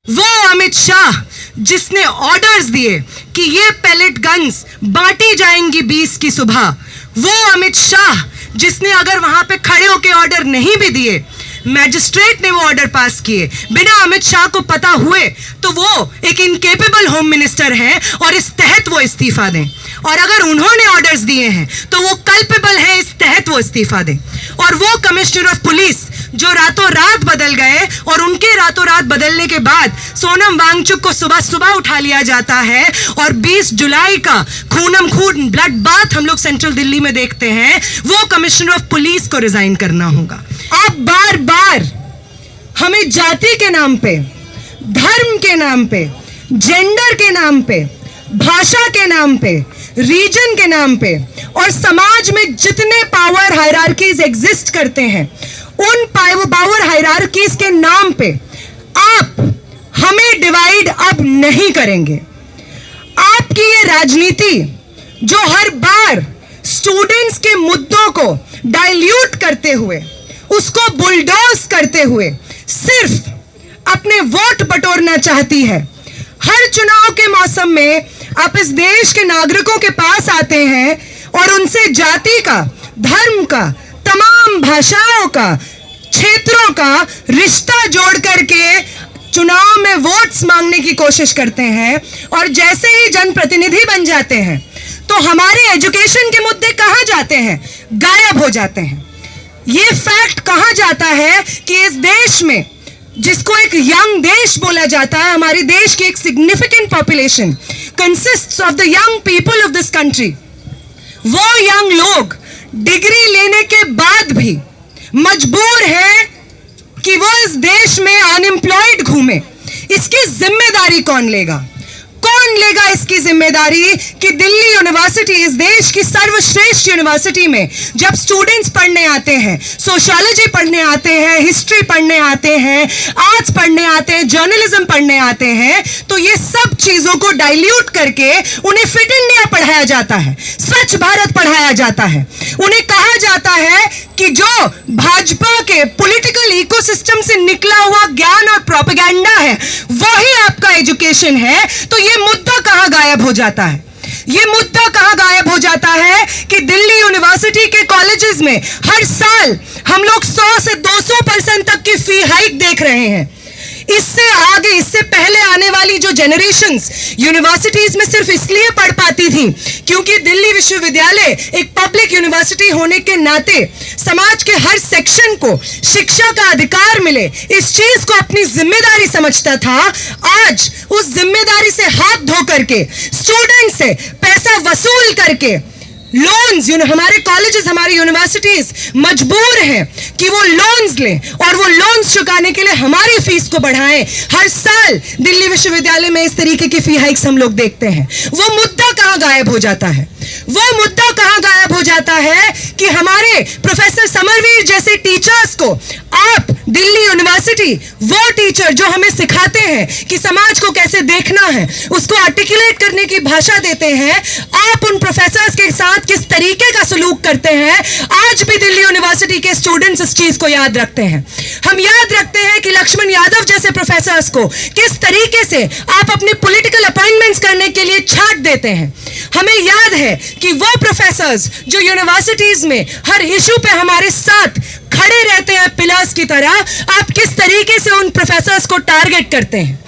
वो अमित शाह जिसने ऑर्डर्स दिए कि ये पैलेट गन्स बांटी जाएंगी 20 की सुबह, वो अमित शाह जिसने अगर वहां पे खड़े होके ऑर्डर नहीं भी दिए, मैजिस्ट्रेट ने वो ऑर्डर पास किए बिना अमित शाह को पता हुए, तो वो एक इनकेपेबल होम मिनिस्टर हैं और इस तहत वो इस्तीफा दें। और अगर उन्होंने ऑर्डर्स दिए हैं तो वो कल्पेबल है, इस तहत वो इस्तीफा दें। और वो कमिश्नर ऑफ पुलिस जो रातों रात बदल गए और उनके रातों रात बदलने के बाद सोनम वांगचुक को सुबह सुबह उठा लिया जाता है और 20 जुलाई का खूनम खून ब्लड बाथ हम लोग सेंट्रल दिल्ली में देखते हैं, वो कमिश्नर ऑफ पुलिस को रिजाइन करना होगा। आप बार बार हमें जाति के नाम पे, धर्म के नाम पे, जेंडर के नाम पे, भाषा के नाम पे, रीजन के नाम पे और समाज में जितने पावर हायरार्कीज एग्जिस्ट करते हैं उन पावर हायरार्कीज के नाम पे आप हमें डिवाइड अब नहीं करेंगे। आपकी ये राजनीति जो हर बार स्टूडेंट्स के मुद्दों को डाइल्यूट करते हुए, उसको बुलडोज करते हुए सिर्फ अपने वोट बटोरना चाहती है। हर चुनाव के मौसम में आप इस देश के नागरिकों के पास आते हैं और उनसे जाति का, धर्म का, तमाम भाषाओं का, क्षेत्रों का रिश्ता जोड़ करके चुनाव में वोट्स मांगने की कोशिश करते हैं और जैसे ही जनप्रतिनिधि बन जाते हैं तो हमारे एजुकेशन के मुद्दे कहां जाते हैं? गायब हो जाते हैं। ये फैक्ट कहा जाता है कि इस देश में, जिसको एक यंग देश बोला जाता है, हमारे देश की एक significant population consists of the young people of this country, वो यंग लोग डिग्री लेने के बाद भी मजबूर है कि वो इस देश में अनएम्प्लॉयड घूमे। इसकी जिम्मेदारी कौन लेगा? कौन लेगा इसकी जिम्मेदारी कि दिल्ली यूनिवर्सिटी, इस देश की सर्वश्रेष्ठ यूनिवर्सिटी में जब स्टूडेंट्स पढ़ने आते हैं, सोशियोलॉजी पढ़ने आते हैं, हिस्ट्री पढ़ने आते हैं, आर्ट्स पढ़ने आते हैं, जर्नलिज्म पढ़ने आते हैं, तो ये सब चीजों को डाइल्यूट करके उन्हें फिट इंडिया पढ़ाया जाता है, स्वच्छ भारत पढ़ाया जाता है। उन्हें कहा जाता है कि जो भाजपा के पॉलिटिकल इकोसिस्टम से निकला हुआ ज्ञान और प्रोपेगेंडा है वही आपका एजुकेशन है। तो ये मुद्दा कहां गायब हो जाता है? ये मुद्दा कहां गायब हो जाता है कि दिल्ली यूनिवर्सिटी के कॉलेजेस में हर साल हम लोग 100 से 200% तक की फी हाइक देख रहे हैं। इससे आगे, इससे पहले आने वाली जो जनरेशंस यूनिवर्सिटीज में सिर्फ इसलिए पढ़ पाती थी क्योंकि दिल्ली विश्वविद्यालय एक पब्लिक यूनिवर्सिटी होने के नाते समाज के हर सेक्शन को शिक्षा का अधिकार मिले, इस चीज को अपनी जिम्मेदारी समझता था। आज उस जिम्मेदारी से हाथ धो करके, स्टूडेंट से पैसा वसूल करके लोन्स, हमारे कॉलेजेस, हमारी यूनिवर्सिटीज मजबूर हैं कि वो लोन्स लें और वो लोन्स चुकाने के लिए हमारी फीस को बढ़ाएं। हर साल दिल्ली विश्वविद्यालय में इस तरीके की फी हाइक्स हम लोग देखते हैं। वो मुद्दा कहां गायब हो जाता है? वो मुद्दा कहां गायब हो जाता है कि हमारे प्रोफेसर समरवीर जैसे टीचर्स को आप दिल्ली यूनिवर्सिटी, वो टीचर जो हमें सिखाते हैं कि समाज को कैसे देखना है, उसको आर्टिकुलेट करने की भाषा देते हैं, आप उन प्रोफेसर्स के साथ किस तरीके का सलूक करते हैं, आज भी दिल्ली यूनिवर्सिटी के स्टूडेंट्स इस चीज को याद रखते हैं। हम याद रखते हैं कि लक्ष्मण यादव जैसे प्रोफेसर्स को किस तरीके से आप अपने पॉलिटिकल अपॉइंटमेंट्स करने के लिए छाट देते हैं। हमें याद है कि वो प्रोफेसर्स जो यूनिवर्सिटीज में हर इशू पे हमारे साथ खड़े रहते हैं पिलर्स की तरह, आप किस तरीके से उन प्रोफेसर्स को टारगेट करते हैं।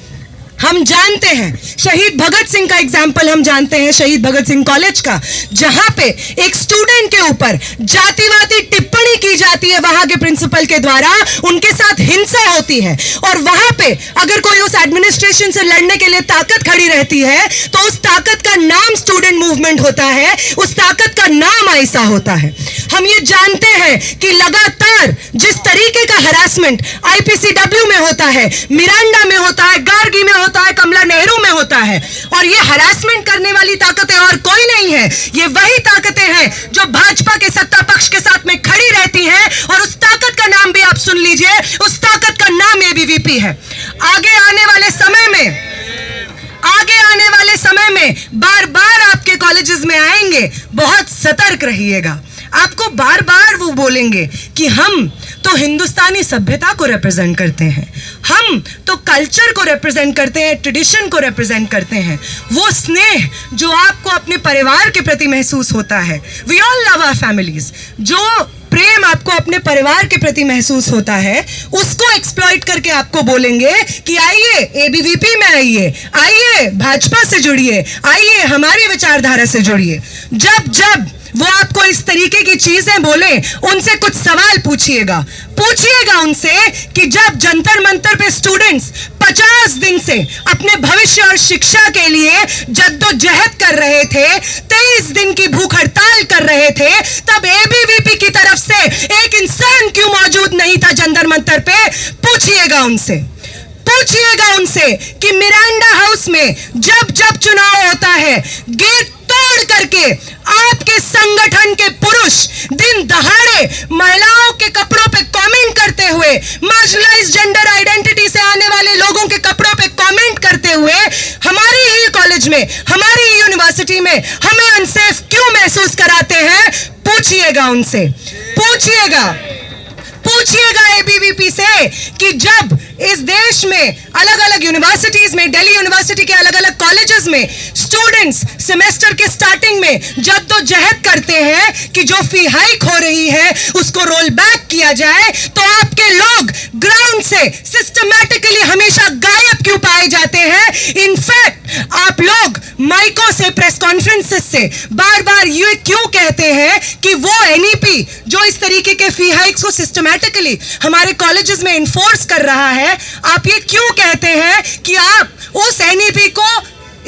हम जानते हैं शहीद भगत सिंह का एग्जाम्पल, हम जानते हैं शहीद भगत सिंह कॉलेज का, जहां पे एक स्टूडेंट के ऊपर जातिवादी टिप्पणी की जाती है वहां के प्रिंसिपल के द्वारा, उनके साथ हिंसा होती है और वहां पे अगर कोई उस एडमिनिस्ट्रेशन से लड़ने के लिए ताकत खड़ी रहती है तो उस ताकत का नाम स्टूडेंट मूवमेंट होता है, उस ताकत का नाम आईसा होता है। हम ये जानते हैं कि लगातार जिस तरीके का हरासमेंट आईपीसीडब्ल्यू में होता है, मिरांडा में होता है, गार्गी में होता है, कमला नेहरू में होता है, और ये हरासमेंट करने वाली ताकतें और कोई नहीं है, ये वही ताकतें हैं जो भाजपा के सत्ता पक्ष के साथ में खड़ी रहती हैं। और उस ताकत का नाम भी आप सुन लीजिए, उस ताकत का नाम एबीवीपी है। आगे आने वाले समय में बार बार आपके कॉलेजेस में आएंगे, बहुत सतर्क रहिएगा। आपको बार बार वो बोलेंगे कि हम तो हिंदुस्तानी सभ्यता को रिप्रेजेंट करते हैं, हम तो कल्चर को रिप्रेजेंट करते हैं, ट्रेडिशन को रिप्रेजेंट करते हैं। वो स्नेह जो आपको अपने परिवार के प्रति महसूस होता है, we all love our families, जो प्रेम आपको अपने परिवार के प्रति महसूस होता है, उसको एक्सप्लॉइट करके आपको बोलेंगे कि आइए एबीवीपी में आइए, आइए भाजपा से जुड़िए, आइए हमारी विचारधारा से जुड़िए। जब जब वो आपको इस तरीके की चीजें बोले, उनसे कुछ सवाल पूछिएगा उनसे कि जब जंतर मंतर पे स्टूडेंट्स 50 दिन से अपने भविष्य और शिक्षा के लिए जद्दोजहद कर रहे थे, 23 दिन की भूख हड़ताल कर रहे थे, तब एबीवीपी की तरफ से एक इंसान क्यों मौजूद नहीं था जंतर मंतर पे? पूछिएगा उनसे कि मिरांडा हाउस में जब जब चुनाव होता है, गेट तोड़ करके आपके संगठन के पुरुष दिन दहाड़े महिलाओं के कपड़ों पे कमेंट करते हुए, मार्जिनलाइज्ड जेंडर आइडेंटिटी से आने वाले लोगों के कपड़ों पे कमेंट करते हुए हमारी ही कॉलेज में, हमारी ही यूनिवर्सिटी में हमें अनसेफ क्यों महसूस कराते हैं? पूछिएगा उनसे, पूछिएगा एबीवीपी से कि जब इस देश में अलग अलग यूनिवर्सिटीज में, दिल्ली यूनिवर्सिटी के अलग अलग कॉलेजेस में स्टूडेंट्स सेमेस्टर के स्टार्टिंग में जद्दोजहद करते हैं कि जो फी हाइक हो रही है उसको रोल बैक किया जाए, तो आपके लोग ग्राउंड से सिस्टमैटिकली हमेशा गायब क्यों पाए जाते हैं? इनफैक्ट आप लोग माइकों से, प्रेस कॉन्फ्रेंसेस से बार बार ये क्यों कहते हैं कि वो एनईपी जो इस तरीके के फी हाइक्स को सिस्टमैटिकली हमारे कॉलेजेस में इन्फोर्स कर रहा है, आप ये क्यों कहते हैं कि आप उस एनईपी को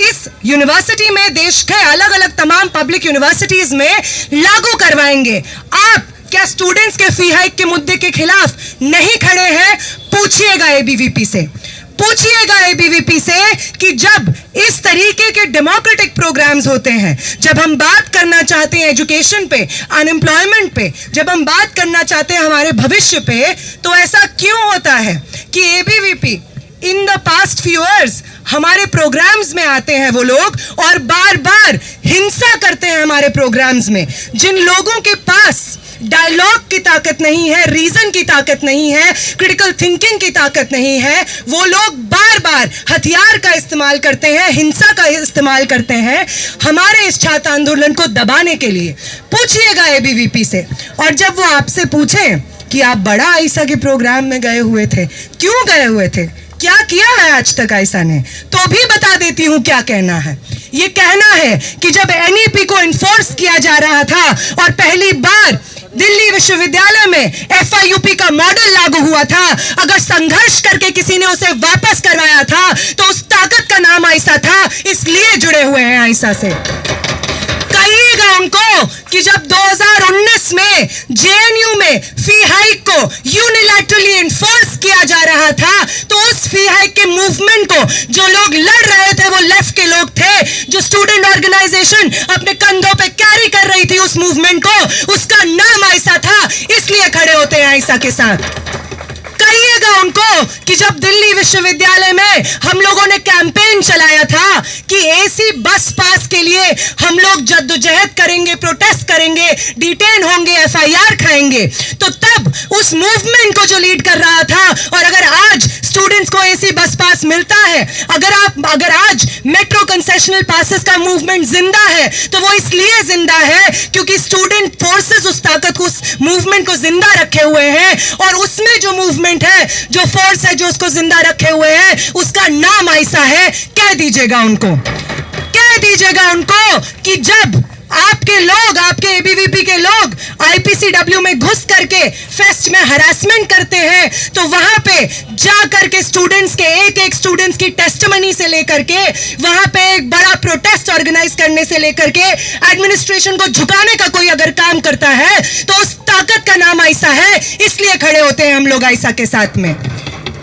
इस यूनिवर्सिटी में, देश के अलग अलग तमाम पब्लिक यूनिवर्सिटीज में लागू करवाएंगे? आप क्या स्टूडेंट्स के फी हाइक के मुद्दे के खिलाफ नहीं खड़े हैं? पूछिएगा एबीवीपी से कि जब इस तरीके के डेमोक्रेटिक प्रोग्राम्स होते हैं, जब हम बात करना चाहते हैं एजुकेशन पे, अनएम्प्लॉयमेंट पे, जब हम बात करना चाहते हैं हमारे भविष्य पे, तो ऐसा क्यों होता है कि ABVP in the past few years हमारे प्रोग्राम्स में आते हैं वो लोग और बार बार हिंसा करते हैं हमारे प्रोग्राम्स में? जिन लोगों के पास डायलॉग की ताकत नहीं है, रीजन की ताकत नहीं है, क्रिटिकल थिंकिंग की ताकत नहीं है, वो लोग बार बार हथियार का इस्तेमाल करते हैं, हिंसा का इस्तेमाल करते हैं हमारे इस छात्र आंदोलन को दबाने के लिए। पूछिएगा एबीवीपी से। और जब वो आपसे पूछें कि आप बड़ा आयशा के प्रोग्राम में गए हुए थे, क्यों गए हुए थे, क्या किया है आज तक आयशा ने, तो भी बता देती हूं क्या कहना है। ये कहना है कि जब एनईपी को इन्फोर्स किया जा रहा था और पहली बार दिल्ली विश्वविद्यालय में एफआईयूपी का मॉडल लागू हुआ था, अगर संघर्ष करके किसी ने उसे वापस करवाया था तो उस ताकत का नाम आयशा था, इसलिए जुड़े हुए हैं आयशा से। कहिएगा उनको कि जब 2019 में जेएनयू में फी हाइक को यूनिलैटरली इन्फोर्स किया जा रहा था, तो उस फी हाइक के मूवमेंट को जो लोग लड़ रहे थे वो लेफ्ट के लोग थे, जो स्टूडेंट ऑर्गेनाइजेशन अपने कंधों पे कैरी कर रही थी उस मूवमेंट को, उसका नाम आयशा था, इसलिए खड़े होते हैं आयशा के साथ। कहिएगा उनको कि जब दिल्ली विश्वविद्यालय में हम लोगों ने कैंपेन चलाया था कि एसी बस पास के लिए हम लोग जद्दोजहद करेंगे, प्रोटेस्ट करेंगे, डिटेन होंगे, एफआईआर खाएंगे, तो तब उस मूवमेंट को जो लीड कर रहा था, और अगर आज स्टूडेंट्स को एसी बस पास मिलता है, अगर आज मेट्रो कंसेशनल पासेस का मूवमेंट जिंदा है, तो वो इसलिए जिंदा है क्योंकि स्टूडेंट फोर्सेस उस ताकत को, उस मूवमेंट को जिंदा रखे हुए हैं, और उसमें जो मूवमेंट है, जो फोर्स है जो उसको जिंदा रखे हुए हैं, उसका नाम आयशा है। कह दीजिएगा उनको कि जब आपके लोग, आपके एबीवीपी के लोग आईपीसीडब्ल्यू में घुस करके फेस्ट में हरासमेंट करते हैं, तो वहां पे जा करके स्टूडेंट्स के एक स्टूडेंट्स की टेस्टिमनी से लेकर के वहां पे एक बड़ा प्रोटेस्ट ऑर्गेनाइज करने से लेकर के एडमिनिस्ट्रेशन को झुकाने का कोई अगर काम करता है, तो उस ताकत का नाम आयशा है, इसलिए खड़े होते हैं हम लोग आयशा के साथ में।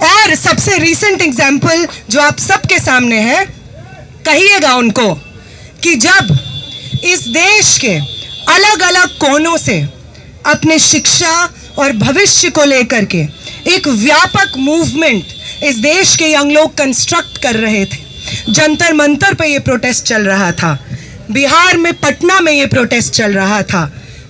और सबसे रीसेंट एग्जाम्पल जो आप सबके सामने है, कहिएगा उनको कि जब इस देश के अलग अलग कोनों से अपने शिक्षा और भविष्य को लेकर के एक व्यापक मूवमेंट इस देश के यंग लोग कंस्ट्रक्ट कर रहे थे, जंतर मंतर पे ये प्रोटेस्ट चल रहा था, बिहार में पटना में ये प्रोटेस्ट चल रहा था,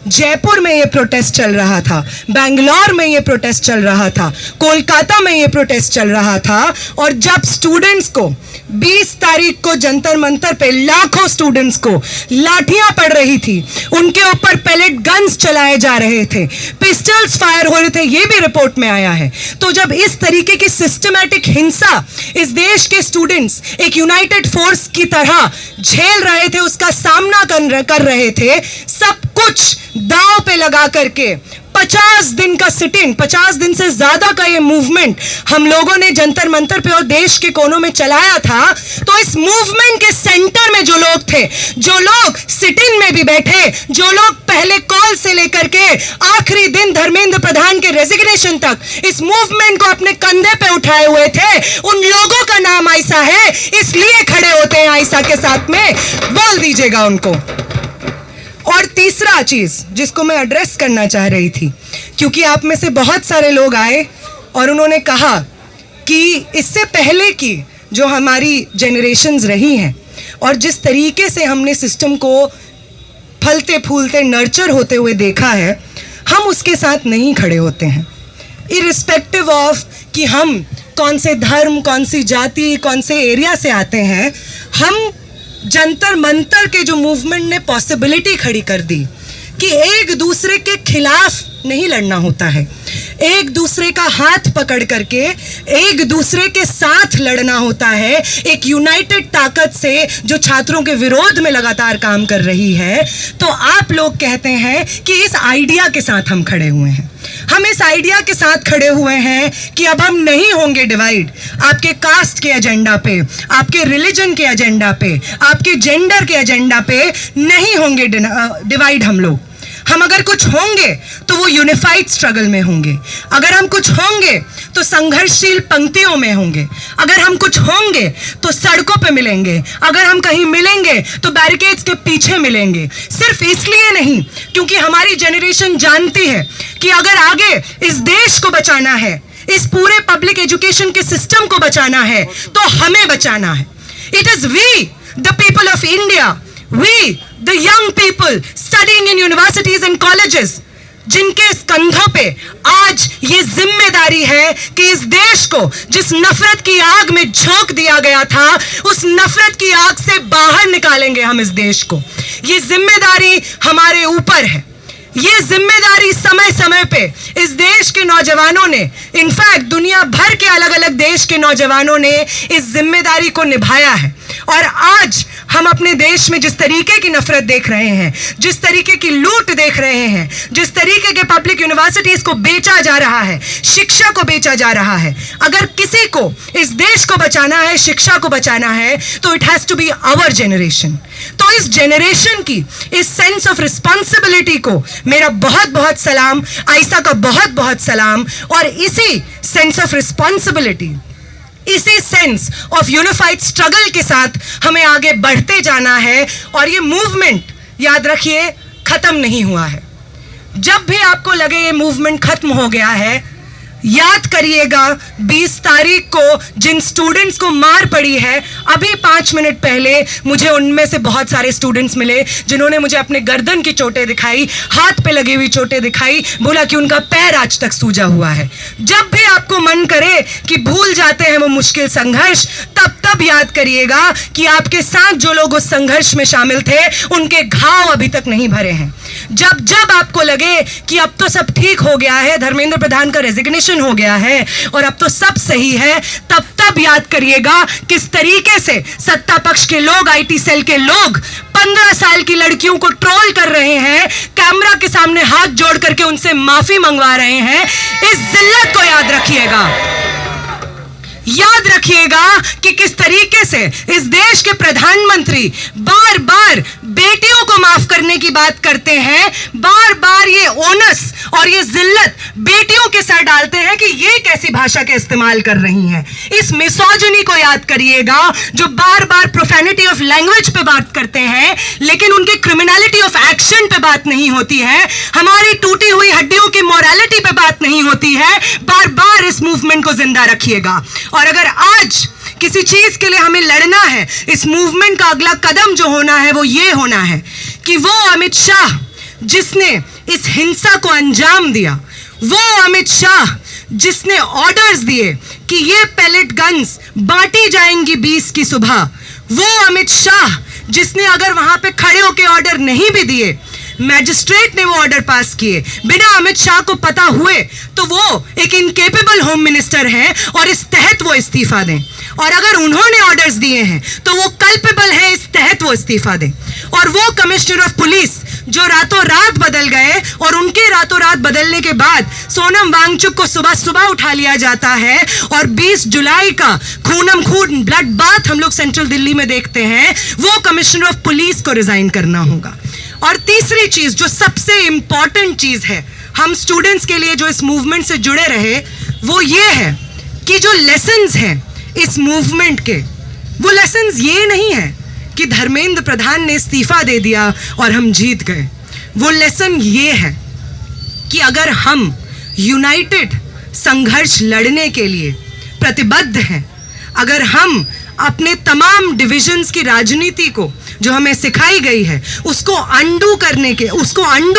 जयपुर में ये प्रोटेस्ट चल रहा था, बेंगलोर में ये प्रोटेस्ट चल रहा था, कोलकाता में ये प्रोटेस्ट चल रहा था। और जब स्टूडेंट्स को 20 तारीख को जंतर मंतर पे लाखों स्टूडेंट्स को लाठियां पड़ रही थी, उनके ऊपर पैलेट गन्स चलाए जा रहे थे, पिस्टल्स फायर हो रहे थे, ये भी रिपोर्ट में आया है। तो जब इस तरीके की सिस्टमैटिक हिंसा इस देश के स्टूडेंट्स एक यूनाइटेड फोर्स की तरह झेल रहे थे, उसका सामना कर रहे थे, सब कुछ दांव पे लगा करके 50 दिन का सिट इन, 50 दिन से ज्यादा का ये मूवमेंट हम लोगों ने जंतर मंतर पे और देश के कोनों में चलाया था। तो इस मूवमेंट के सेंटर में जो लोग थे, जो लोग सिट इन में भी बैठे, जो लोग पहले कॉल से लेकर के आखिरी दिन धर्मेंद्र प्रधान के रेजिग्नेशन तक इस मूवमेंट को अपने कंधे पे उठाए हुए थे, उन लोगों का नाम आयशा है, इसलिए खड़े होते हैं आयशा के साथ में। बोल दीजिएगा उनको। और तीसरा चीज जिसको मैं एड्रेस करना चाह रही थी, क्योंकि आप में से बहुत सारे लोग आए और उन्होंने कहा कि इससे पहले की जो हमारी जनरेशन्स रही हैं और जिस तरीके से हमने सिस्टम को फलते फूलते नर्चर होते हुए देखा है, हम उसके साथ नहीं खड़े होते हैं। इरिस्पेक्टिव ऑफ कि हम कौन से धर्म, कौन सी जाति, कौन से एरिया से आते हैं, हम जंतर मंतर के जो मूवमेंट ने पॉसिबिलिटी खड़ी कर दी कि एक दूसरे के खिलाफ नहीं लड़ना होता है, एक दूसरे का हाथ पकड़ करके एक दूसरे के साथ लड़ना होता है, एक यूनाइटेड ताकत से जो छात्रों के विरोध में लगातार काम कर रही है। तो आप लोग कहते हैं कि इस आइडिया के साथ हम खड़े हुए हैं, हम इस आइडिया के साथ खड़े हुए हैं कि अब हम नहीं होंगे डिवाइड आपके कास्ट के एजेंडा पे, आपके रिलीजन के एजेंडा पे, आपके जेंडर के एजेंडा पे नहीं होंगे डिवाइड हम लोग। हम अगर कुछ होंगे तो वो यूनिफाइड स्ट्रगल में होंगे, अगर हम कुछ होंगे तो संघर्षशील पंक्तियों में होंगे, अगर हम कुछ होंगे तो सड़कों पे मिलेंगे, अगर हम कहीं मिलेंगे तो बैरिकेड्स के पीछे मिलेंगे। सिर्फ इसलिए नहीं क्योंकि हमारी जनरेशन जानती है कि अगर आगे इस देश को बचाना है, इस पूरे पब्लिक एजुकेशन के सिस्टम को बचाना है, तो हमें बचाना है। It is we the people of India, we the young people studying in universities and colleges, जिनके कंधों पे आज ये जिम्मेदारी है कि इस देश को जिस नफरत की आग में झोंक दिया गया था, उस नफरत की आग से बाहर निकालेंगे हम इस देश को। ये जिम्मेदारी हमारे ऊपर है। ये जिम्मेदारी समय समय पे इस देश के नौजवानों ने, इनफैक्ट दुनिया भर के अलग अलग देश के नौजवानों ने इस जिम्मेदारी को निभाया है। और आज हम अपने देश में जिस तरीके की नफरत देख रहे हैं, जिस तरीके की लूट देख रहे हैं, जिस तरीके के पब्लिक यूनिवर्सिटीज को बेचा जा रहा है, शिक्षा को बेचा जा रहा है, अगर किसी को इस देश को बचाना है, शिक्षा को बचाना है, तो it has to be our generation. तो इस जनरेशन की इस सेंस ऑफ रिस्पॉन्सिबिलिटी को मेरा बहुत बहुत सलाम, आयशा का बहुत बहुत सलाम। और इसी सेंस ऑफ रिस्पॉन्सिबिलिटी, इसी सेंस ऑफ यूनिफाइड स्ट्रगल के साथ हमें आगे बढ़ते जाना है। और ये मूवमेंट, याद रखिए, खत्म नहीं हुआ है। जब भी आपको लगे ये मूवमेंट खत्म हो गया है, याद करिएगा 20 तारीख को जिन स्टूडेंट्स को मार पड़ी है, अभी 5 मिनट पहले मुझे उनमें से बहुत सारे स्टूडेंट्स मिले जिन्होंने मुझे अपने गर्दन की चोटें दिखाई, हाथ पे लगी हुई चोटें दिखाई, बोला कि उनका पैर आज तक सूजा हुआ है। जब भी आपको मन करे कि भूल जाते हैं वो मुश्किल संघर्ष, तब याद करिएगा कि आपके साथ जो लोग उस संघर्ष में शामिल थे, उनके घाव अभी तक नहीं भरे हैं। जब आपको लगे कि अब तो सब ठीक हो गया है, धर्मेंद्र प्रधान का रेजिग्नेशन हो गया है और अब तो सब सही है, तब याद करिएगा किस तरीके से सत्ता पक्ष के लोग, आईटी सेल के लोग 15 साल की लड़कियों को ट्रोल कर रहे हैं, कैमरा के सामने हाथ जोड़ करके उनसे माफी मंगवा रहे हैं। इस जिल्लत को याद रखिएगा। याद रखिएगा कि किस तरीके से इस देश के प्रधानमंत्री बार बार बेटियों को माफ करने की बात करते हैं, बार बार ये ओनस और ये जिल्लत बेटियों के सर डालते हैं कि ये कैसी भाषा के इस्तेमाल कर रही हैं। इस मिसोजिनी को याद करिएगा, जो बार बार प्रोफेनिटी ऑफ लैंग्वेज पे बात करते हैं लेकिन उनके क्रिमिनलिटी ऑफ एक्शन पे बात नहीं होती है, हमारी टूटी हुई हड्डियों की मोरालिटी पे बात नहीं होती है। बार बार इस मूवमेंट को जिंदा रखिएगा। और अगर आज किसी चीज के लिए हमें लड़ना है, इस मूवमेंट का अगला कदम जो होना है वो ये होना है कि वो अमित शाह जिसने इस हिंसा को अंजाम दिया, वो अमित शाह जिसने ऑर्डर्स दिए कि ये पैलेट गन्स बांटी जाएंगी 20 की सुबह, वो अमित शाह जिसने अगर वहां पे खड़े होके ऑर्डर नहीं भी दिए, मैजिस्ट्रेट ने वो ऑर्डर पास किए बिना अमित शाह को पता हुए, तो वो एक इनकेपेबल होम मिनिस्टर हैं और इस तहत वो इस्तीफा दें। और अगर उन्होंने ऑर्डर्स दिए हैं तो वो कल्पेबल है, इस तहत वो इस्तीफा दें। और वो कमिश्नर ऑफ पुलिस जो रातों रात बदल गए और उनके रातों रात बदलने के बाद सोनम वांगचुक को सुबह सुबह उठा लिया जाता है और 20 जुलाई का खूनम खून ब्लड बाथ हम लोग सेंट्रल दिल्ली में देखते हैं, वो कमिश्नर ऑफ पुलिस को रिजाइन करना होगा। और तीसरी चीज जो सबसे इंपॉर्टेंट चीज है हम स्टूडेंट्स के लिए जो इस मूवमेंट से जुड़े रहे, वो ये है कि जो लेसन्स हैं इस मूवमेंट के, वो लेसन्स ये नहीं है कि धर्मेंद्र प्रधान ने इस्तीफा दे दिया और हम जीत गए। वो लेसन ये है कि अगर हम यूनाइटेड संघर्ष लड़ने के लिए प्रतिबद्ध हैं, अगर हम अपने तमाम डिविजन्स की राजनीति को जो हमें सिखाई गई है उसको अंडू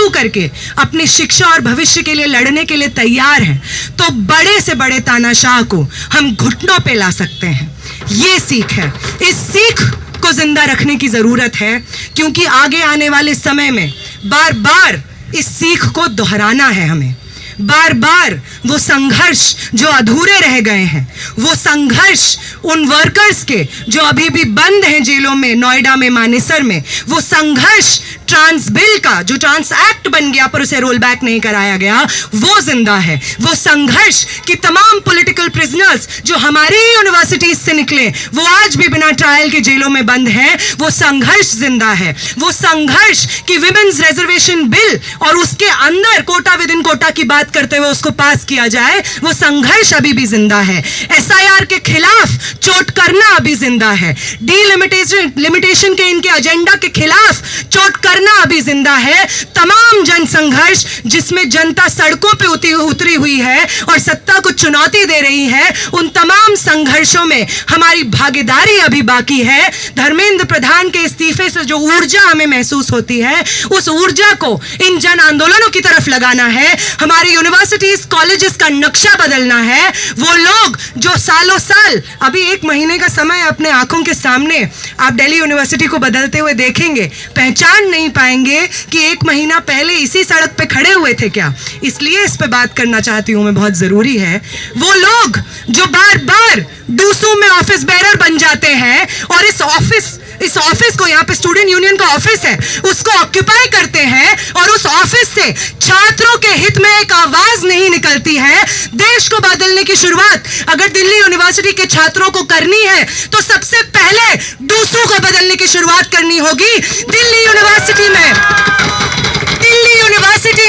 करके अपनी शिक्षा और भविष्य के लिए लड़ने के लिए तैयार हैं, तो बड़े से बड़े तानाशाह को हम घुटनों पे ला सकते हैं। ये सीख है, इस सीख को जिंदा रखने की जरूरत है, क्योंकि आगे आने वाले समय में बार बार इस सीख को दोहराना है हमें। बार बार वो संघर्ष जो अधूरे रह गए हैं, वो संघर्ष उन वर्कर्स के जो अभी भी बंद हैं जेलों में, नोएडा में, मानेसर में, वो संघर्ष ट्रांस बिल का जो ट्रांस एक्ट बन गया पर उसे रोल बैक नहीं कराया गया, वो जिंदा है। वो संघर्ष कि तमाम पॉलिटिकल प्रिजनर्स जो हमारी यूनिवर्सिटीज से निकले वो आज भी बिना ट्रायल के जेलों में बंद हैं, वो संघर्ष जिंदा है। वो संघर्ष कि विमेन्स रिजर्वेशन बिल और उसके अंदर कोटा विद इन कोटा की बात करते हुए उसको पास किया जाए, वो संघर्ष अभी भी जिंदा है। एसआईआर के खिलाफ चोट करना अभी जिंदा है। लिमिटेशन के इनके एजेंडा के खिलाफ चोट करना अभी जिंदा है। तमाम जन संघर्ष जिसमें जनता सड़कों पे उतरी हुई है और सत्ता को चुनौती दे रही है, उन तमाम संघर्षों में हमारी भागीदारी अभी बाकी है। धर्मेंद्र प्रधान के इस्तीफे से जो ऊर्जा हमें महसूस होती है, उस ऊर्जा को इन जन आंदोलनों की तरफ लगाना है। हमारी यूनिवर्सिटीज कॉलेजेस का नक्शा बदलना है। वो लोग जो सालों साल, अभी 1 महीने का समय अपने आंखों के सामने आप दिल्ली यूनिवर्सिटी को बदलते हुए देखेंगे, पहचान नहीं पाएंगे कि 1 महीना पहले इसी सड़क पे खड़े हुए थे क्या। इसलिए इस पे बात करना चाहती हूं मैं, बहुत जरूरी है। वो लोग जो बार बार डूसू में ऑफिस बेरर बन जाते हैं और इस ऑफिस को, यहाँ पे स्टूडेंट यूनियन का ऑफिस है, उसको ऑक्यूपाई करते हैं और उस ऑफिस से छात्रों के हित में एक आवाज नहीं निकलती है। देश को बदलने की शुरुआत अगर दिल्ली यूनिवर्सिटी के छात्रों को करनी है तो सबसे पहले डूसू को बदलने की शुरुआत करनी होगी। दिल्ली यूनिवर्सिटी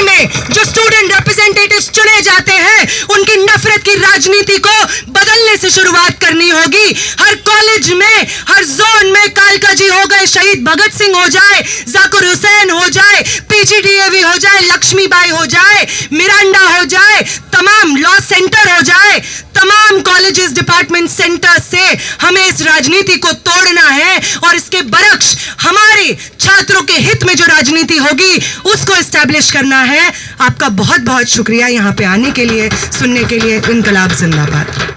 में जो स्टूडेंट रिप्रेजेंटेटिव्स चुने जाते हैं, उनकी नफरत की राजनीति को बदलने से शुरुआत करनी होगी। हर कॉलेज में, हर जोन में कालका जी हो गए, शहीद भगत सिंह हो जाए, जाकिर हुसैन हो जाए, पीजीडीएवी हो जाए, लक्ष्मीबाई हो जाए, मिरांडा हो जाए, तमाम लॉ सेंटर हो जाए, तमाम कॉलेजेस, डिपार्टमेंट सेंटर से हमें इस राजनीति को तोड़ना है और इसके बरक्स हमारे छात्रों के हित में जो राजनीति होगी उसको एस्टैब्लिश करना है। आपका बहुत बहुत शुक्रिया यहाँ पे आने के लिए, सुनने के लिए। इनकलाब जिंदाबाद।